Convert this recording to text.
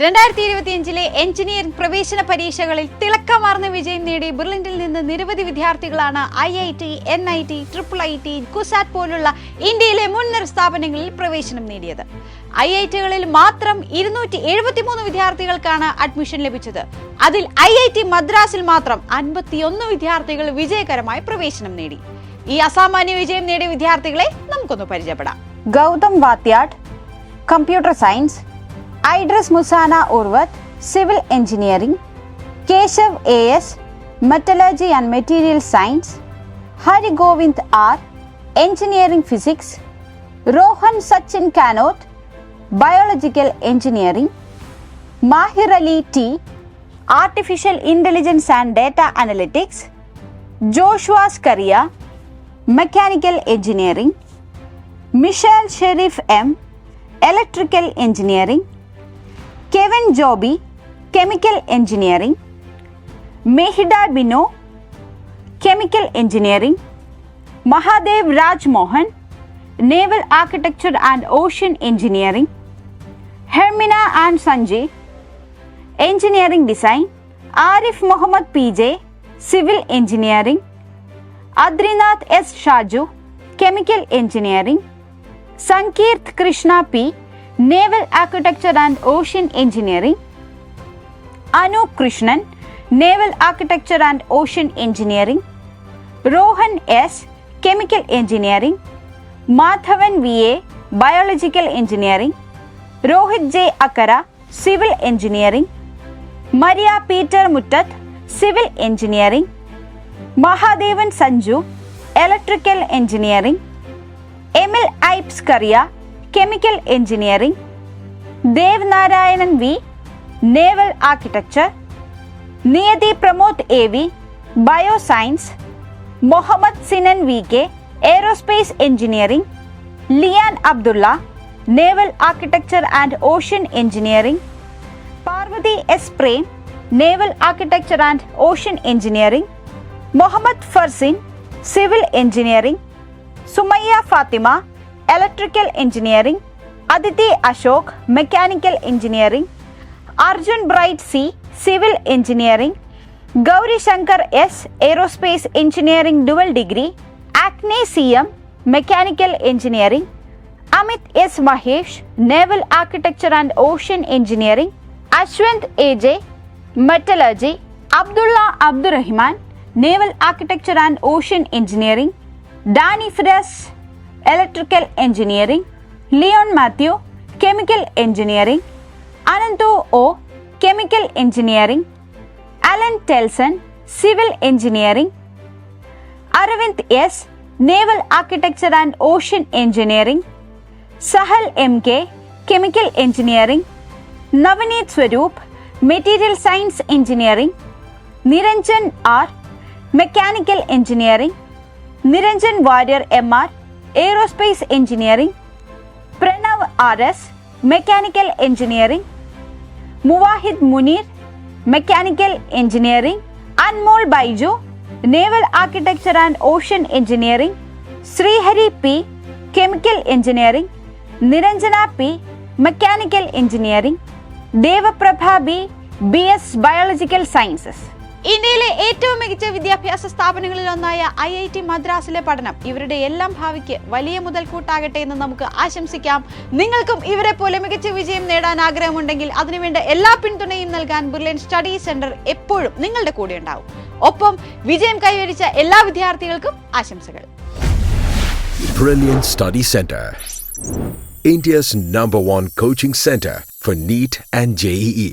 2025 engineering പ്രവേശന പരീക്ഷകളിൽ തിളക്കമാർന്ന വിജയം നേടി ബ്രില്യന്റിൽ നിന്ന് നിരവധി വിദ്യാർത്ഥികളാണ് IIT, NIT, IIT, കുസാറ്റ് പോലുള്ള ഇന്ത്യയിലെ മുൻനിര സ്ഥാപനങ്ങളിൽ പ്രവേശനം നേടിയത്. IITകളിൽ മാത്രം 273 വിദ്യാർത്ഥികൾക്കാണ് അഡ്മിഷൻ ലഭിച്ചത്. അതിൽ IIT മദ്രാസിൽ മാത്രം 51 വിദ്യാർത്ഥികൾ വിജയകരമായി പ്രവേശനം നേടി. ഈ അസാമാന്യ വിജയം നേടിയ വിദ്യാർത്ഥികളെ നമുക്കൊന്ന് പരിചയപ്പെടാം. Gautham Vathyat, computer science. Idris Musana Urvat, Civil Engineering. Keshav AS, Metallurgy and Material Science. Hari Govind R, Engineering Physics. Rohan Sachin Kanot, Biological Engineering. Mahir Ali T, Artificial Intelligence and Data Analytics. Joshua Skaria, Mechanical Engineering. Michelle Sharif M, Electrical Engineering. Kevin Joby, Chemical Engineering. Mehida Bino, Chemical Engineering. Mahadev Raj Mohan, Naval Architecture and Ocean Engineering. Hermina and Sanjay, Engineering Design. Arif Mohammad PJ, Civil Engineering. Adrinath S. Shaju, Chemical Engineering. Sankirth Krishna P, Naval Architecture and Ocean Engineering. Anup Krishnan, Naval Architecture and Ocean Engineering. Rohan S, Chemical Engineering. Madhavan VA, Biological Engineering. Rohit J. Akara, Civil Engineering. Maria Peter Muttat, Civil Engineering. Mahadevan Sanju, Electrical Engineering. Emil Ipes Karya, Chemical Engineering. Dev Narayanan V, Naval Architecture. Niyati Pramod AV, Bioscience. Mohammad Sinan VK, Aerospace Engineering. Lian Abdullah, Naval Architecture and Ocean Engineering. Parvati S. Prem, Naval Architecture and Ocean Engineering. Mohammad Farsin, Civil Engineering. Sumaya Fatima, Electrical Engineering. Aditi Ashok, Mechanical Engineering. Arjun Bright C, Civil Engineering. Gauri Shankar S, Aerospace Engineering Dual Degree. Acne CM, Mechanical Engineering. Amit S. Mahesh, Naval Architecture and Ocean Engineering. Ashwant AJ, Metallurgy. Abdullah Abdurrahman, Naval Architecture and Ocean Engineering. Danny Firas, Electrical Engineering. Leon Matthew, Chemical Engineering. Anantu O, Chemical Engineering. Alan Telson, Civil Engineering. Aravind S, Naval Architecture and Ocean Engineering. Sahal MK, Chemical Engineering. Navaneet Swaroop, Material Science Engineering. Niranjan R, Mechanical Engineering. Niranjan Warrior MR, Aerospace Engineering. Pranav RS, Mechanical Engineering. Muwahid Munir, Mechanical Engineering. Anmol Baiju, Naval Architecture and Ocean Engineering. Srihari P, Chemical Engineering. Niranjana P, Mechanical Engineering. Devaprabha B, BS Biological Sciences. ഇന്ത്യയിലെ ഏറ്റവും മികച്ച വിദ്യാഭ്യാസ സ്ഥാപനങ്ങളിൽ ഒന്നായ IIT മദ്രാസിലെ പഠനം ഇവരുടെ എല്ലാം ഭാവിക്ക് വലിയ മുതൽക്കൂട്ടാകട്ടെ എന്ന് നമുക്ക് ആശംസിക്കാം. നിങ്ങൾക്കും ഇവരെ പോലെ മികച്ച വിജയം നേടാൻ ആഗ്രഹമുണ്ടെങ്കിൽ അതിനുവേണ്ട എല്ലാ പിന്തുണയും നൽകാൻ ബ്രില്യന്റ് സ്റ്റഡി സെന്റർ എപ്പോഴും നിങ്ങളുടെ കൂടെ ഉണ്ടാവും. ഒപ്പം വിജയം കൈവരിച്ച എല്ലാ വിദ്യാർത്ഥികൾക്കും ആശംസകൾ. Brilliant Study Center, India's #1 coaching center for NEET and JEE.